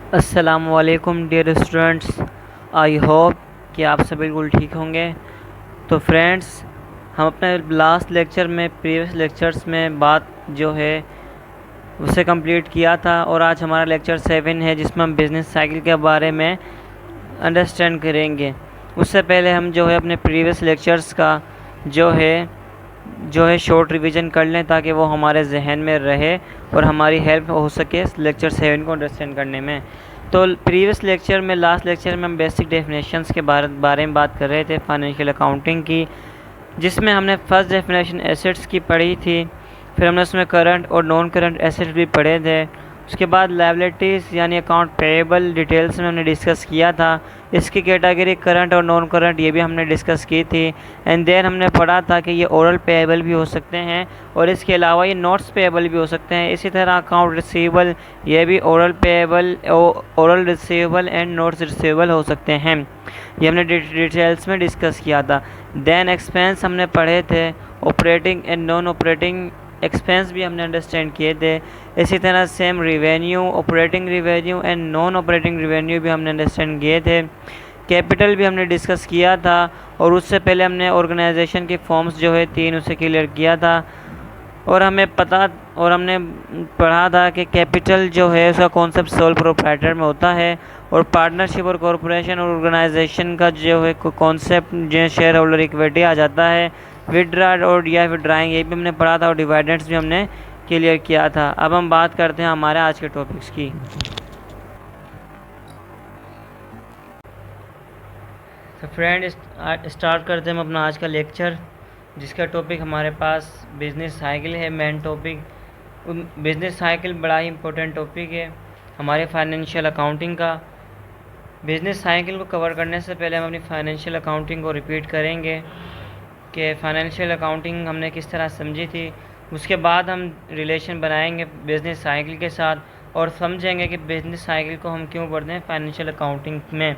अस्सलामुअलैकुम dear students, I hope कि आप सब बिल्कुल ठीक होंगे। तो फ्रेंड्स, हम अपने लास्ट लेक्चर में प्रीवियस लेक्चर्स में बात जो है उसे कंप्लीट किया था और आज हमारा लेक्चर 7 है जिसमें हम बिज़नेस साइकिल के बारे में अंडरस्टैंड करेंगे। उससे पहले हम जो है अपने प्रीवियस लेक्चर्स का जो है शॉर्ट रिवीजन कर लें ताकि वो हमारे जहन में रहे और हमारी हेल्प हो सके लेक्चर 7 को अंडरस्टैंड करने में। तो प्रीवियस लेक्चर में लास्ट लेक्चर में हम बेसिक डेफिनेशंस के बारे में बात कर रहे थे फाइनेंशियल अकाउंटिंग की, जिसमें हमने फर्स्ट डेफिनेशन एसेट्स की पढ़ी थी। फिर हमने उसमें करंट और नॉन करंट एसेट्स भी पढ़े थे। उसके बाद लायबिलिटीज़ यानी अकाउंट पेएबल डिटेल्स में हमने डिस्कस किया था। इसकी कैटेगरी करंट और नॉन करंट ये भी हमने डिस्कस की थी। एंड देन हमने पढ़ा था कि ये ओरल पेएबल भी हो सकते हैं और इसके अलावा ये नोट्स पेएबल भी हो सकते हैं। इसी तरह अकाउंट रिसीवेबल ये भी oral receivable and notes receivable हो सकते हैं। ये हमने डिटेल्स में डिस्कस किया था। देन एक्सपेंस हमने पढ़े थे, operating and non operating expense भी हमने अंडरस्टैंड किए थे। इसी तरह same revenue, operating revenue and non operating revenue भी हमने अंडरस्टैंड किए थे। कैपिटल भी हमने डिस्कस किया था और उससे पहले हमने ऑर्गेनाइजेशन की फॉर्म्स जो है 3 उसे क्लियर किया था। और हमने पढ़ा था कि कैपिटल जो है उसका कॉन्सेप्ट सोल प्रोप्राइटर में होता है और पार्टनरशिप और कॉरपोरेशन और ऑर्गेनाइजेशन का जो है कॉन्सेप्ट जो शेयर होल्डर इक्विटी आ जाता है। विड्रा और या विड्राइंग ये भी हमने पढ़ा था और डिविडेंड्स भी हमने क्लियर किया था। अब हम बात करते हैं हमारे आज के टॉपिक्स की। तो फ्रेंड, स्टार्ट करते हैं हम अपना आज का लेक्चर, जिसका टॉपिक हमारे पास बिज़नेस साइकिल है। मेन टॉपिक बिज़नेस साइकिल बड़ा ही इम्पोर्टेंट टॉपिक है हमारे फाइनेंशियल अकाउंटिंग का। बिज़नेस साइकिल को कवर करने से पहले हम अपनी फाइनेंशियल अकाउंटिंग को रिपीट करेंगे कि फ़ाइनेंशियल अकाउंटिंग हमने किस तरह समझी थी। उसके बाद हम रिलेशन बनाएंगे बिज़नेस साइकिल के साथ और समझेंगे कि बिज़नेस साइकिल को हम क्यों पढ़ते हैं फाइनेंशियल अकाउंटिंग में।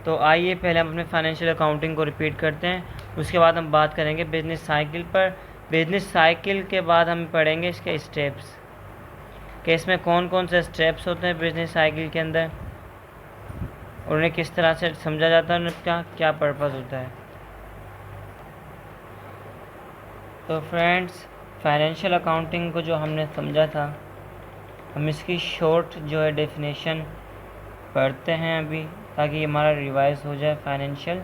तो आइए पहले हम अपने फाइनेंशियल अकाउंटिंग को रिपीट करते हैं, उसके बाद हम बात करेंगे बिज़नेस साइकिल पर। बिज़नेस साइकिल के बाद हम पढ़ेंगे इसके स्टेप्स कि इसमें कौन कौन से स्टेप्स होते हैं बिज़नेस साइकिल के अंदर और उन्हें किस तरह से समझा जाता है, उनका क्या पर्पज़ होता है। तो फ्रेंड्स, फाइनेंशियल अकाउंटिंग को जो हमने समझा था, हम इसकी शॉर्ट जो है डेफिनेशन पढ़ते हैं अभी, ताकि हमारा रिवाइज हो जाए। फाइनेंशियल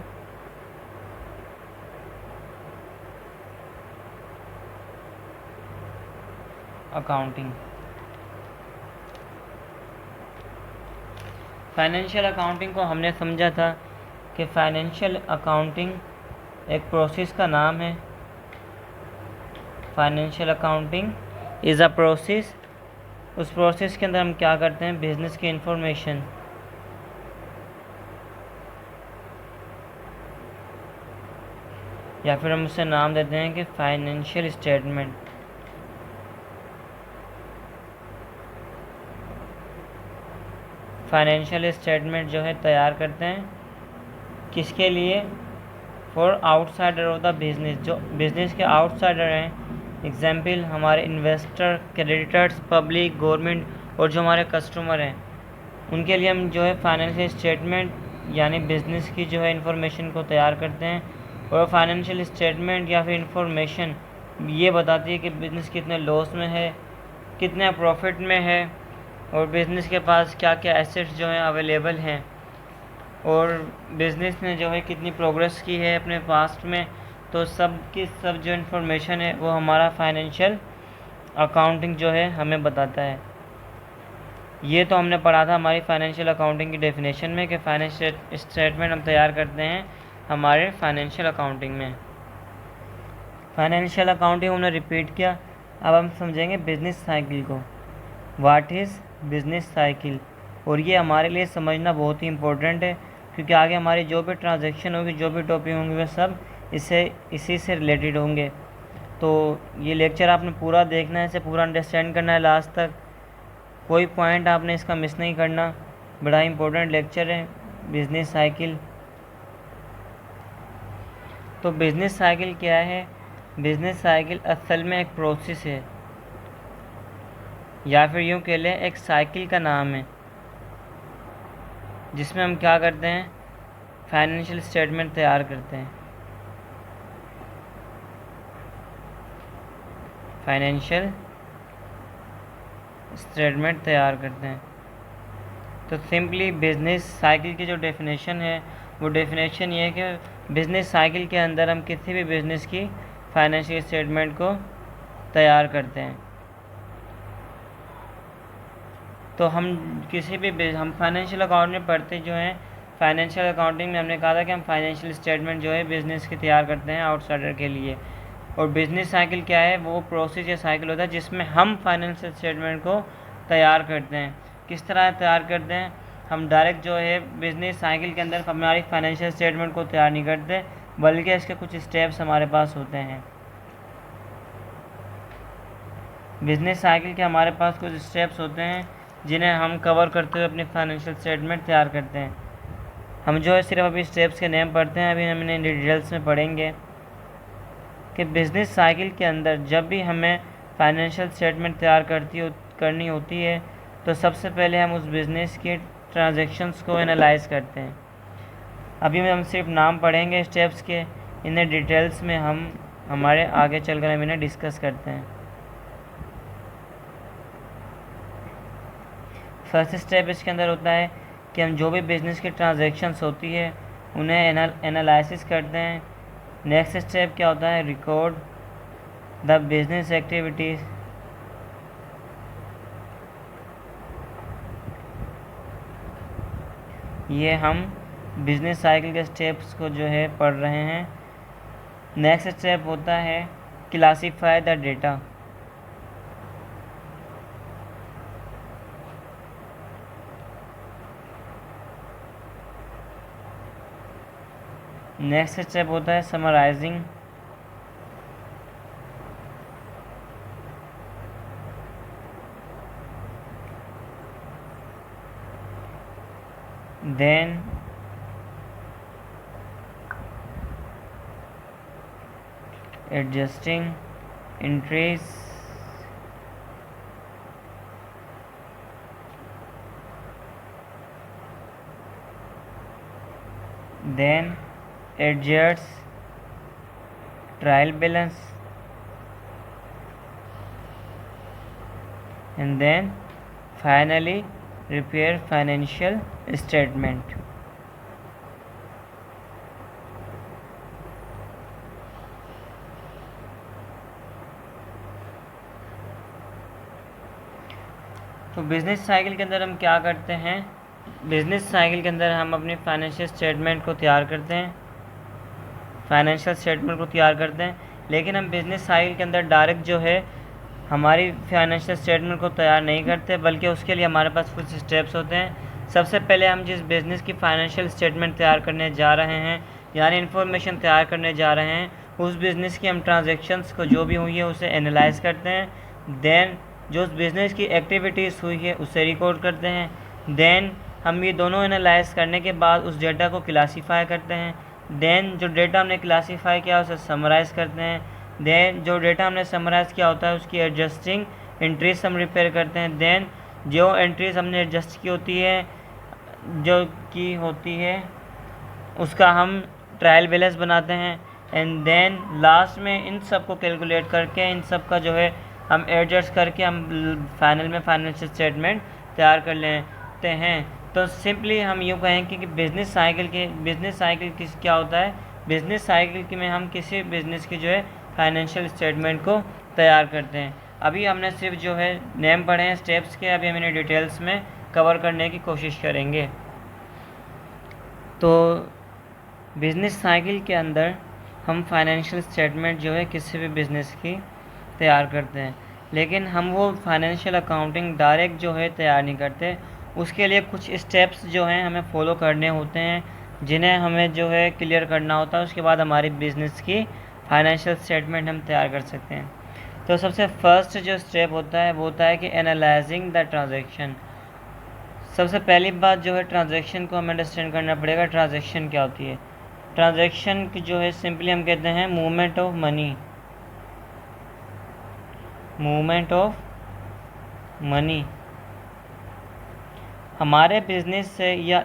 अकाउंटिंग को हमने समझा था कि फाइनेंशियल अकाउंटिंग एक प्रोसेस का नाम है। Financial accounting is a process. उस प्रोसेस के अंदर हम क्या करते हैं, बिजनेस की इंफॉर्मेशन या फिर हम उसे नाम देते हैं कि फाइनेंशियल स्टेटमेंट। फाइनेंशियल स्टेटमेंट जो है तैयार करते हैं किसके लिए, for outsider of the business, जो बिजनेस के आउटसाइडर हैं। एग्जाम्पल हमारे इन्वेस्टर, क्रेडिटर्स, पब्लिक, गवर्नमेंट और जो हमारे कस्टमर हैं, उनके लिए हम जो है फाइनेंशियल स्टेटमेंट यानी बिज़नेस की जो है इंफॉर्मेशन को तैयार करते हैं। और फाइनेंशियल स्टेटमेंट या फिर इंफॉर्मेशन ये बताती है कि बिज़नेस कितने लॉस में है, कितने प्रॉफिट में है और बिज़नेस के पास क्या क्या एसेट्स जो हैं अवेलेबल हैं और बिज़नेस ने जो है कितनी प्रोग्रेस की है अपने पास्ट में। तो सब की सब जो इन्फॉर्मेशन है वो हमारा फाइनेंशियल अकाउंटिंग जो है हमें बताता है। ये तो हमने पढ़ा था हमारी फाइनेंशियल अकाउंटिंग की डेफिनेशन में कि फाइनेंशियल स्टेटमेंट हम तैयार करते हैं हमारे फाइनेंशियल अकाउंटिंग में। फाइनेंशियल अकाउंटिंग हमने रिपीट किया। अब हम समझेंगे बिज़नेस साइकिल को। व्हाट इज़ बिज़नेस साइकिल, और ये हमारे लिए समझना बहुत ही इम्पोर्टेंट है क्योंकि आगे हमारी जो भी ट्रांजैक्शन होगी, जो भी टॉपिक होंगे, वे सब इसी से रिलेटेड होंगे। तो ये लेक्चर आपने पूरा देखना है, इसे पूरा अंडरस्टैंड करना है लास्ट तक, कोई पॉइंट आपने इसका मिस नहीं करना। बड़ा इम्पोर्टेंट लेक्चर है बिज़नेस साइकिल। तो बिज़नेस साइकिल क्या है? बिज़नेस साइकिल असल में एक प्रोसेस है या फिर यूँ कह लें एक साइकिल का नाम है जिसमें हम क्या करते हैं, फाइनेंशियल स्टेटमेंट तैयार करते हैं। फाइनेंशियल स्टेटमेंट तैयार करते हैं। तो सिंपली बिजनेस साइकिल की जो डेफिनेशन है वो डेफिनेशन ये है कि बिजनेस साइकिल के अंदर हम किसी भी बिजनेस की फाइनेंशियल स्टेटमेंट को तैयार करते हैं। तो हम किसी भी हम फाइनेंशियल अकाउंट में पढ़ते जो हैं, फाइनेंशियल अकाउंटिंग में हमने कहा था कि हम फाइनेंशियल स्टेटमेंट जो है बिज़नेस की तैयार करते हैं आउटसाइडर के लिए। और बिज़नेस साइकिल क्या है, वो प्रोसेस या साइकिल होता है जिसमें हम फाइनेंशियल स्टेटमेंट को तैयार करते हैं। किस तरह तैयार करते हैं, हम डायरेक्ट जो है बिज़नेस साइकिल के अंदर हमारी फाइनेंशियल स्टेटमेंट को तैयार नहीं करते, बल्कि इसके कुछ स्टेप्स हमारे पास होते हैं। बिज़नेस साइकिल के हमारे पास कुछ स्टेप्स होते हैं जिन्हें हम कवर करते हुए अपनी फाइनेंशियल स्टेटमेंट तैयार करते हैं। हम जो है सिर्फ अभी स्टेप्स के नेम पढ़ते हैं, अभी हम इन्हें डिटेल्स में पढ़ेंगे कि बिज़नेस साइकिल के अंदर जब भी हमें फाइनेंशियल स्टेटमेंट तैयार करनी होती है तो सबसे पहले हम उस बिज़नेस के ट्रांजैक्शंस को एनालाइज करते हैं। अभी हम सिर्फ नाम पढ़ेंगे स्टेप्स के, इन्हें डिटेल्स में हम हमारे आगे चलकर हम इन्हें डिस्कस करते हैं। फर्स्ट स्टेप इसके अंदर होता है कि हम जो भी बिज़नेस की ट्रांजैक्शंस होती है उन्हें एनालिसिस करते हैं। नेक्स्ट स्टेप क्या होता है, रिकॉर्ड द बिजनेस एक्टिविटीज़। ये हम बिजनेस साइकिल के स्टेप्स को जो है पढ़ रहे हैं। नेक्स्ट स्टेप होता है classify the data. Next step होता है summarising. Then adjusting entries. Then adjusts trial balance, and then finally prepare financial statement. तो बिज़नेस साइकिल के अंदर हम क्या करते हैं, बिज़नेस साइकिल के अंदर हम अपनी फाइनेंशियल स्टेटमेंट को तैयार करते हैं, लेकिन हम बिज़नेस साइकिल के अंदर डायरेक्ट जो है हमारी फाइनेंशियल स्टेटमेंट को तैयार नहीं करते, बल्कि उसके लिए हमारे पास कुछ स्टेप्स होते हैं। सबसे पहले हम जिस बिज़नेस की फाइनेंशियल स्टेटमेंट तैयार करने जा रहे हैं, यानी इन्फॉर्मेशन तैयार करने जा रहे हैं, उस बिज़नेस की हम ट्रांजैक्शंस को जो भी हुई है उसे एनालाइज करते हैं। देन जो उस बिज़नेस की एक्टिविटीज़ हुई है उसे रिकॉर्ड करते हैं। देन हम ये दोनों एनालाइज करने के बाद उस डेटा को क्लासीफाई करते हैं। देन जो डेटा हमने क्लासीफाई किया उसे समराइज़ करते हैं। देन जो डेटा हमने समराइज़ किया होता है उसकी एडजस्टिंग एंट्रीज हम रिपेयर करते हैं। देन जो एंट्रीज हमने एडजस्ट की होती है उसका हम ट्रायल बैलेंस बनाते हैं। एंड देन लास्ट में इन सब को कैलकुलेट करके इन सब का जो है हम एडजस्ट करके हम फाइनल में फाइनेंशियल स्टेटमेंट तैयार कर लेते हैं। तो सिंपली हम यूँ कहें कि बिज़नेस साइकिल क्या होता है, बिज़नेस साइकिल में हम किसी बिज़नेस की जो है फाइनेंशियल स्टेटमेंट को तैयार करते हैं। अभी हमने सिर्फ जो है नेम पढ़े हैं स्टेप्स के, अभी हम इन्हें डिटेल्स में कवर करने की कोशिश करेंगे। तो बिज़नेस साइकिल के अंदर हम फाइनेंशियल स्टेटमेंट जो है किसी भी बिज़नेस की तैयार करते हैं, लेकिन हम वो फाइनेंशियल अकाउंटिंग डायरेक्ट जो है तैयार नहीं करते। उसके लिए कुछ स्टेप्स जो हैं हमें फॉलो करने होते हैं, जिन्हें हमें जो है क्लियर करना होता है। उसके बाद हमारी बिज़नेस की फाइनेंशियल स्टेटमेंट हम तैयार कर सकते हैं। तो सबसे फर्स्ट जो स्टेप होता है वो होता है कि एनालाइजिंग द ट्रांजैक्शन। सबसे पहली बात जो है ट्रांजैक्शन को हमें अंडरस्टैंड करना पड़ेगा। ट्रांजैक्शन क्या होती है, ट्रांजैक्शन की जो है सिंपली हम कहते हैं मूवमेंट ऑफ मनी। हमारे बिज़नेस से या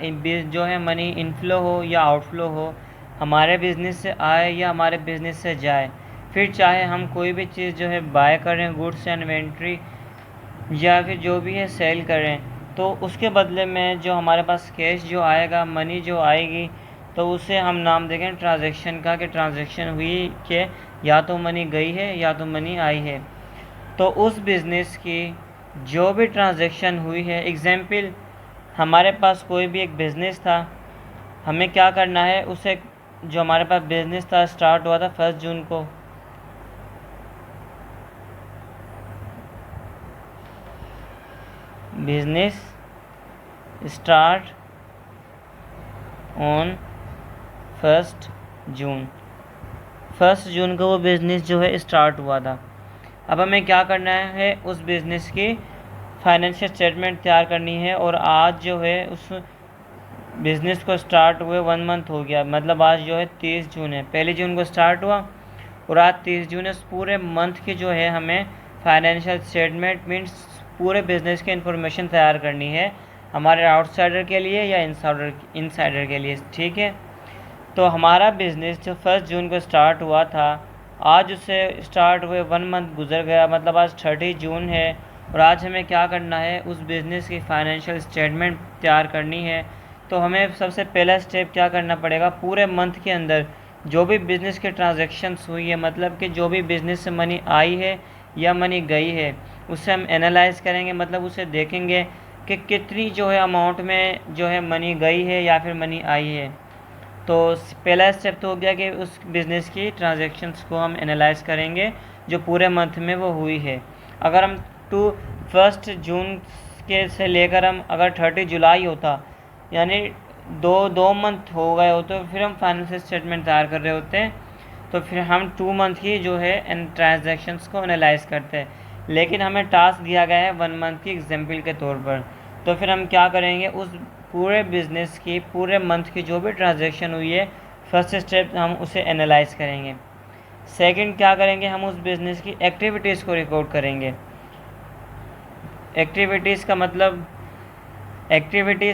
जो है मनी इनफ्लो हो या आउटफ्लो हो, हमारे बिज़नेस से आए या हमारे बिज़नेस से जाए, फिर चाहे हम कोई भी चीज़ जो है बाय करें, गुड्स एंड इन्वेंट्री, या फिर जो भी है सेल करें, तो उसके बदले में जो हमारे पास कैश जो आएगा, मनी जो आएगी, तो उसे हम नाम देंगे ट्रांजैक्शन का, कि ट्रांजैक्शन हुई कि या तो मनी गई है या तो मनी आई है। तो उस बिज़नेस की जो भी ट्रांजैक्शन हुई है, एग्जाम्पल हमारे पास कोई भी एक बिज़नेस था, हमें क्या करना है, उसे जो हमारे पास बिज़नेस था स्टार्ट हुआ था 1 जून को, बिजनेस स्टार्ट ऑन 1 जून को वो बिज़नेस जो है स्टार्ट हुआ था। अब हमें क्या करना है, उस बिज़नेस की फाइनेंशियल स्टेटमेंट तैयार करनी है। और आज जो है उस बिज़नेस को स्टार्ट हुए 1 मंथ हो गया, मतलब आज जो है 30 जून है। 1 जून को स्टार्ट हुआ और आज 30 जून है। उस पूरे मंथ की जो है हमें फाइनेंशियल स्टेटमेंट मीन्स पूरे बिज़नेस की इन्फॉर्मेशन तैयार करनी है, हमारे आउटसाइडर के लिए या इनसाइडर के लिए, ठीक है। तो हमारा बिज़नेस जो 1 जून को स्टार्ट हुआ था, आज उसे स्टार्ट हुए 1 मंथ गुजर गया, मतलब आज 30 जून है। और आज हमें क्या करना है, उस बिज़नेस की फाइनेंशियल स्टेटमेंट तैयार करनी है। तो हमें सबसे पहला स्टेप क्या करना पड़ेगा, पूरे मंथ के अंदर जो भी बिज़नेस के ट्रांजैक्शंस हुई है, मतलब कि जो भी बिज़नेस से मनी आई है या मनी गई है, उसे हम एनालाइज करेंगे, मतलब उसे देखेंगे कि कितनी जो है अमाउंट में जो है मनी गई है या फिर मनी आई है। तो पहला स्टेप तो हो गया कि उस बिज़नेस की ट्रांजैक्शंस को हम एनालाइज करेंगे जो पूरे मंथ में वो हुई है। अगर हम 1 जून के से लेकर हम अगर 30 जुलाई होता, यानी दो मंथ हो गए हो, तो फिर हम फाइनेंशियल स्टेटमेंट तैयार कर रहे होते हैं, तो फिर हम 2 मंथ की जो है इन ट्रांजैक्शंस को एनालाइज करते हैं। लेकिन हमें टास्क दिया गया है 1 मंथ की एग्जाम्पल के तौर पर। तो फिर हम क्या करेंगे, उस पूरे बिज़नेस की पूरे मंथ की जो भी ट्रांजैक्शन हुई है, फर्स्ट स्टेप हम उसे एनालाइज करेंगे। सेकंड क्या करेंगे, हम उस बिज़नेस की एक्टिविटीज़ को रिकॉर्ड करेंगे। एक्टिविटीज़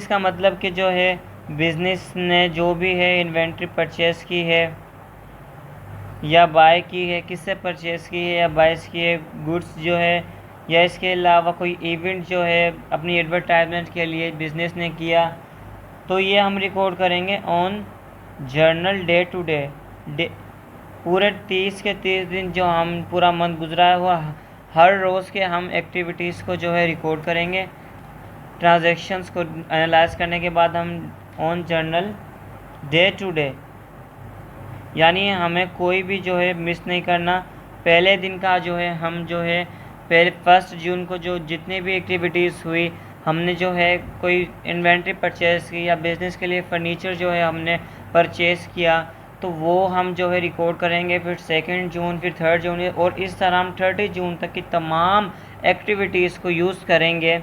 का मतलब कि जो है बिज़नेस ने जो भी है इन्वेंट्री परचेज़ की है या बाय की है, किससे परचेज़ की है या बाइस की है, गुड्स जो है, या इसके अलावा कोई इवेंट जो है अपनी एडवर्टाइजमेंट के लिए बिज़नेस ने किया, तो ये हम रिकॉर्ड करेंगे on journal day to day. पूरे 30 के 30 दिन जो हम पूरा मंथ गुजरा है, वो हर रोज़ के हम एक्टिविटीज़ को जो है रिकॉर्ड करेंगे। ट्रांजैक्शंस को एनालाइज करने के बाद हम on journal day to day, यानी हमें कोई भी जो है मिस नहीं करना। पहले दिन का जो है हम जो है पहले 1 जून को जो जितनी भी एक्टिविटीज़ हुई, हमने जो है कोई इन्वेंट्री परचेज़ की या बिज़नेस के लिए फ़र्नीचर जो है हमने परचेज़ किया, तो वो हम जो है रिकॉर्ड करेंगे। फिर 2 जून, फिर 3 जून, और इस तरह हम 30 जून तक की तमाम एक्टिविटीज़ को यूज़ करेंगे,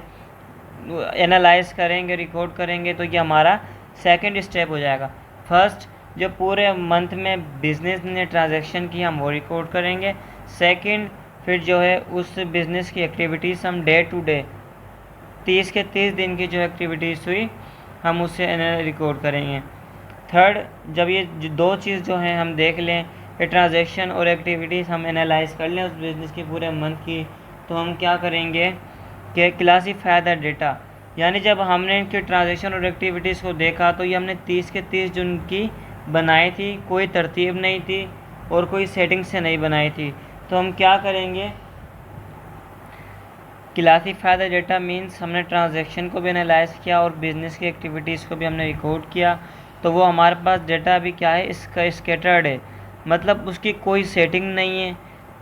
एनालाइज करेंगे, रिकॉर्ड करेंगे। तो ये हमारा सेकंड स्टेप हो जाएगा। फर्स्ट, जो पूरे मंथ में बिज़नेस ने ट्रांजैक्शन की हम वो रिकॉर्ड करेंगे। सेकंड, फिर जो है उस बिज़नेस की एक्टिविटीज़ हम डे टू डे 30 के 30 दिन की जो एक्टिविटीज़ हुई हम उसे रिकॉर्ड करेंगे। थर्ड, जब ये 2 चीज़ जो हैं हम देख लें, ये ट्रांजैक्शन और एक्टिविटीज़ हम एनालाइज कर लें उस बिज़नेस की पूरे मंथ की, तो हम क्या करेंगे कि क्लासीफाई द डेटा, यानी जब हमने इनके ट्रांजैक्शन और एक्टिविटीज़ को देखा, तो ये हमने 30 के 30 जून की बनाई थी, कोई तरतीब नहीं थी और कोई सेटिंग से नहीं बनाई थी। तो हम क्या करेंगे, क्लासीफाई द डेटा मीन्स हमने ट्रांजैक्शन को भी एनालाइज किया और बिज़नेस की एक्टिविटीज़ को भी हमने रिकॉर्ड किया। तो वो हमारे पास डेटा भी क्या है, इसका स्कैटर्ड है, मतलब उसकी कोई सेटिंग नहीं है।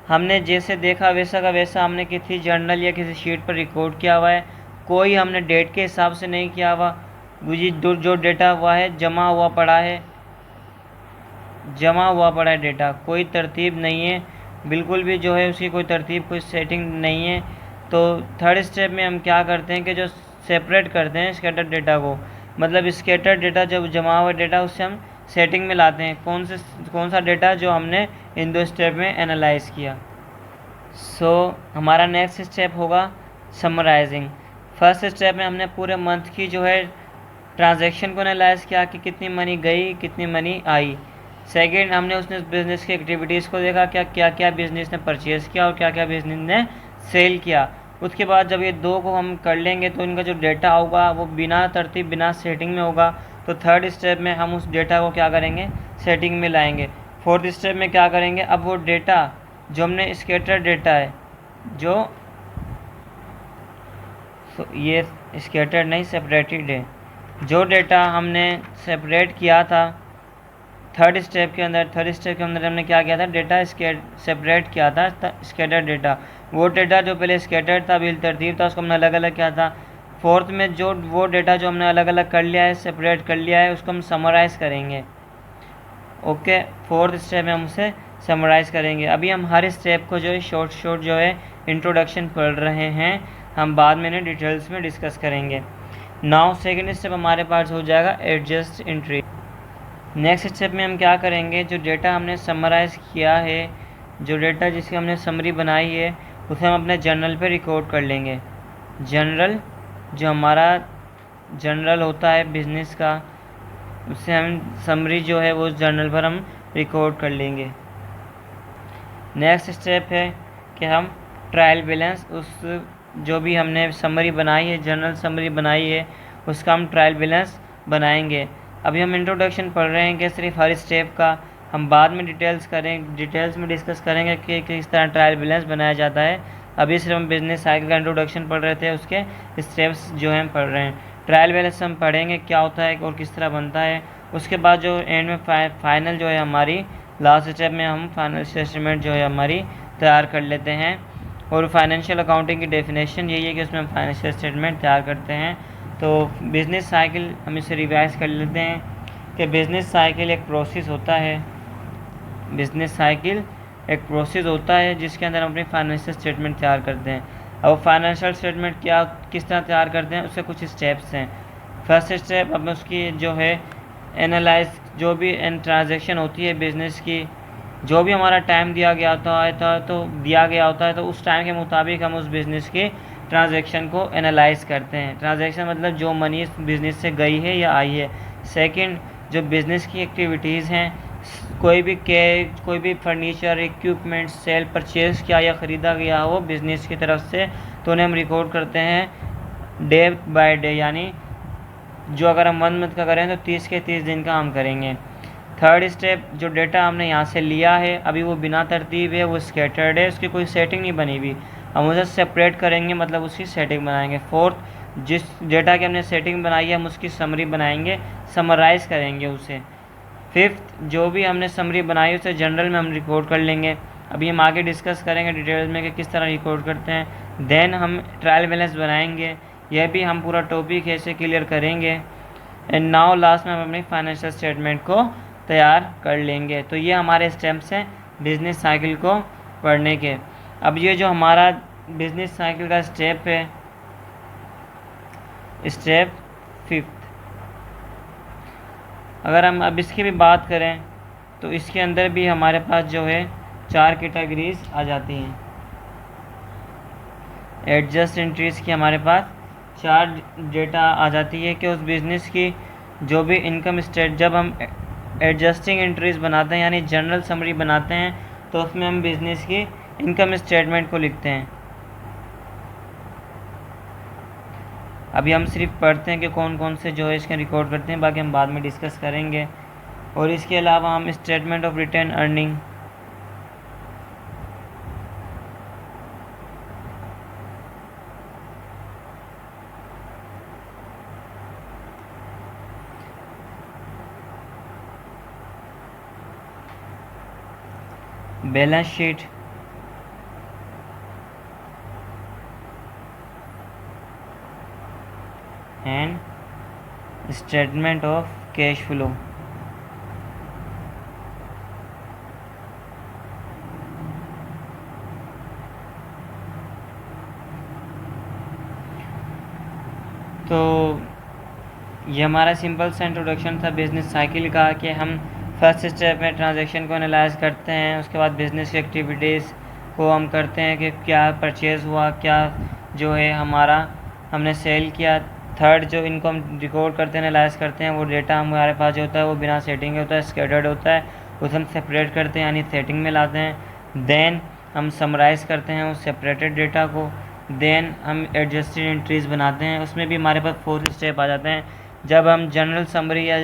हमने जैसे देखा वैसा का वैसा हमने किसी जर्नल या किसी शीट पर रिकॉर्ड किया हुआ है, कोई हमने डेट के हिसाब से नहीं किया हुआ। जो डेटा हुआ है जमा हुआ पड़ा है डेटा, कोई तरतीब नहीं है, बिल्कुल भी जो है उसकी कोई तरतीब, कोई सेटिंग नहीं है। तो थर्ड स्टेप में हम क्या करते हैं कि जो सेपरेट करते हैं स्कैटर डेटा को, मतलब स्कैटर डेटा जब जमा हुआ डेटा उससे हम सेटिंग में लाते हैं कौन सा डेटा जो हमने इन 2 स्टेप में एनालाइज किया। सो हमारा नेक्स्ट स्टेप होगा समराइजिंग। फर्स्ट स्टेप में हमने पूरे मंथ की जो है ट्रांजैक्शन को एनालाइज किया कि कितनी मनी गई कितनी मनी आई। सेकंड, हमने उसने बिज़नेस की एक्टिविटीज़ को देखा क्या क्या बिज़नेस ने परचेज़ किया और क्या क्या बिज़नेस ने सेल किया। उसके बाद जब ये दो को हम कर लेंगे तो इनका जो डेटा होगा वो बिना तरतीब बिना सेटिंग में होगा। तो थर्ड स्टेप में हम उस डेटा को क्या करेंगे, सेटिंग में लाएंगे। फोर्थ स्टेप में क्या करेंगे, अब वो डेटा जो हमने स्कैटर डेटा है, जो ये स्कैटर्ड नहीं सेपरेटेड है, जो डेटा हमने सेपरेट किया था थर्ड स्टेप के अंदर हमने क्या किया था, डेटा सेपरेट किया था स्कैटर डेटा। वो डेटा जो पहले स्कैटर था बिल तरतीब था उसको हमने अलग अलग किया था। फोर्थ में जो वो डेटा जो हमने अलग अलग कर लिया है, सेपरेट कर लिया है, उसको हम समराइज़ करेंगे। ओके, फोर्थ स्टेप में हम उसे समराइज़ करेंगे। अभी हम हर स्टेप को जो है शॉर्ट जो है इंट्रोडक्शन पढ़ रहे हैं, हम बाद में इन्हें डिटेल्स में डिस्कस करेंगे। नाउ सेकेंड स्टेप हमारे पास हो जाएगा एडजस्ट एंट्री। नेक्स्ट स्टेप में हम क्या करेंगे, जो डेटा हमने समराइज़ किया है, जो डेटा जिसकी हमने समरी बनाई है, उसे हम अपने जर्नल पे रिकॉर्ड कर लेंगे। जनरल जो हमारा जनरल होता है बिज़नेस का, उससे हम समरी जो है वो जर्नल पर हम रिकॉर्ड कर लेंगे। नेक्स्ट स्टेप है कि हम ट्रायल बैलेंस, उस जो भी हमने समरी बनाई है, जनरल समरी बनाई है, उसका हम ट्रायल बैलेंस बनाएंगे। अभी हम इंट्रोडक्शन पढ़ रहे हैं कि सिर्फ हर स्टेप का, हम बाद में डिटेल्स में डिस्कस करेंगे कि किस तरह ट्रायल बैलेंस बनाया जाता है। अभी सिर्फ हम बिजनेस साइकिल का इंट्रोडक्शन पढ़ रहे थे, उसके स्टेप्स जो हैं हम पढ़ रहे हैं। ट्रायल बैलेंस हम पढ़ेंगे क्या होता है और किस तरह बनता है। उसके बाद जो एंड में फाइनल जो है हमारी लास्ट स्टेप में हम फाइनेंशियल स्टेटमेंट जो है हमारी तैयार कर लेते हैं। और फाइनेंशियल अकाउंटिंग की डेफिनेशन यही है कि उसमें हम फाइनेंशियल स्टेटमेंट तैयार करते हैं। तो बिज़नेस साइकिल हम इसे रिवाइज कर लेते हैं कि बिज़नेस साइकिल एक प्रोसेस होता है, बिज़नेस साइकिल एक प्रोसेस होता है जिसके अंदर हम अपनी फाइनेंशियल स्टेटमेंट तैयार करते हैं। अब फाइनेंशियल स्टेटमेंट किस तरह तैयार करते हैं, उसके कुछ स्टेप्स हैं। फर्स्ट स्टेप, अब उसकी जो है एनालाइज, जो भी ट्रांजैक्शन होती है बिज़नेस की, जो भी हमारा टाइम दिया गया होता है तो उस टाइम के मुताबिक हम उस बिज़नेस के ट्रांजैक्शन को एनालाइज करते हैं। ट्रांजैक्शन मतलब जो मनी इस बिज़नेस से गई है या आई है। सेकंड, जो बिज़नेस की एक्टिविटीज़ हैं, कोई भी फर्नीचर इक्विपमेंट सेल परचेज़ किया या ख़रीदा गया हो बिज़नेस की तरफ से, तो उन्हें हम रिकॉर्ड करते हैं डे बाय डे, यानी जो अगर हम 1 मंथ का करें तो 30 के 30 दिन का हम करेंगे। थर्ड स्टेप, जो डेटा हमने यहाँ से लिया है अभी वो बिना तरतीब है, वो स्कैटर्ड है, उसकी कोई सेटिंग नहीं बनी हुई, हम उसे सेपरेट करेंगे, मतलब उसकी सेटिंग बनाएंगे। फोर्थ, जिस डेटा की हमने सेटिंग बनाई है हम उसकी समरी बनाएंगे, समराइज़ करेंगे उसे। फिफ्थ, जो भी हमने समरी बनाई उसे जनरल में हम रिकॉर्ड कर लेंगे। अभी हम आगे डिस्कस करेंगे डिटेल्स में कि किस तरह रिकॉर्ड करते हैं। देन हम ट्रायल बैलेंस बनाएंगे, यह भी हम पूरा टॉपिक है इसे क्लियर करेंगे। एंड नाउ लास्ट में हम अपनी फाइनेंशियल स्टेटमेंट को तैयार कर लेंगे। तो ये हमारे स्टेप्स हैं बिज़नेस साइकिल को पढ़ने के। अब ये जो हमारा बिज़नेस साइकिल का स्टेप है, स्टेप 5, अगर हम अब इसकी भी बात करें तो इसके अंदर भी हमारे पास जो है 4 कैटेगरीज आ जाती हैं। एडजस्ट एंट्रीज़ की हमारे पास 4 डेटा आ जाती है कि उस बिज़नेस की जो भी इनकम स्टेट, जब हम एडजस्टिंग एंट्रीज़ बनाते हैं यानी जनरल समरी बनाते हैं तो उसमें हम बिज़नेस की इनकम स्टेटमेंट को लिखते हैं। अभी हम सिर्फ पढ़ते हैं कि कौन कौन से जो है इसके रिकॉर्ड करते हैं, बाकी हम बाद में डिस्कस करेंगे। और इसके अलावा हम statement of retained earning, balance sheet, and statement of cash flow. तो ये हमारा सिंपल सा इंट्रोडक्शन था बिज़नेस साइकिल का कि हम फर्स्ट स्टेप में ट्रांजैक्शन को एनालाइज करते हैं, उसके बाद बिज़नेस की एक्टिविटीज़ को हम करते हैं कि क्या परचेज़ हुआ, क्या जो है हमारा हमने सेल किया। थर्ड, जो इनको हम रिकॉर्ड करते हैं, एनालाइज करते हैं, वो डेटा हमारे पास जो होता है वो बिना सेटिंग के होता है, स्कैटर्ड होता है, उसे हम सेपरेट करते हैं यानी सेटिंग में लाते हैं। देन हम समराइज़ करते हैं उस सेपरेटेड डेटा को। देन हम एडजस्टेड एंट्रीज़ बनाते हैं, उसमें भी हमारे पास 4 स्टेप आ जाते हैं। जब हम जनरल समरी या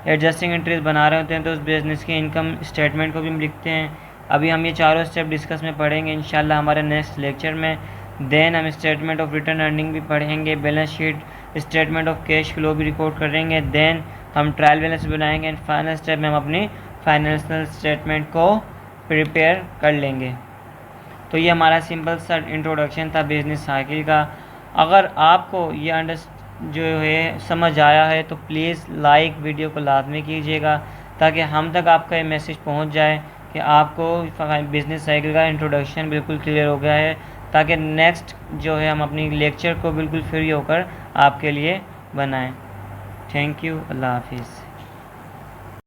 एडजस्टिंग एंट्रीज बना रहे होते हैं तो उस बिज़नेस के इनकम स्टेटमेंट को भी हम लिखते हैं। अभी हम ये चारों स्टेप डिस्कस में पढ़ेंगे इंशाल्लाह हमारे नेक्स्ट लेक्चर में। देन हम स्टेटमेंट ऑफ रिटर्न अर्निंग भी पढ़ेंगे, balance sheet, statement of cash flow भी रिकॉर्ड करेंगे। देन हम ट्रायल बैलेंस बनाएंगे एंड फाइनल स्टेप में हम अपनी फाइनेंशियल स्टेटमेंट को प्रिपेयर कर लेंगे। तो ये हमारा सिंपल सा इंट्रोडक्शन था बिज़नेस साइकिल का। अगर आपको ये जो है समझ आया है तो प्लीज़ लाइक वीडियो को लाजमी कीजिएगा ताकि हम तक आपका ये मैसेज पहुंच जाए कि आपको बिज़नेस साइकिल का इंट्रोडक्शन बिल्कुल क्लियर हो गया है, ताकि नेक्स्ट जो है हम अपनी लेक्चर को बिल्कुल फ्री होकर आपके लिए बनाएं। थैंक यू, अल्लाह हाफिज़।